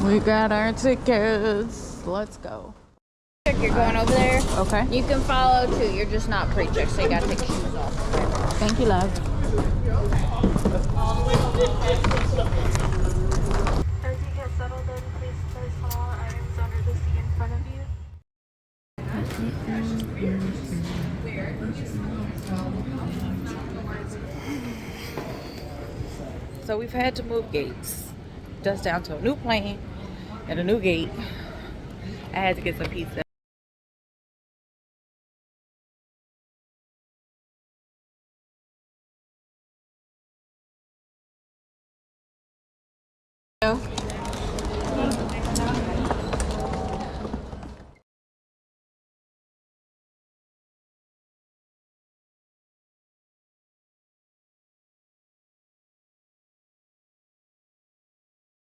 We got our tickets. Let's go. You're going over there. Okay. You can follow too. You're just not pre-checked, so you gotta take your shoes off. Thank you, love. As you get settled in, please place all items under the seat in front of you. So we've had to move gates. Just down to a new plane and a new gate. I had to get some pizza.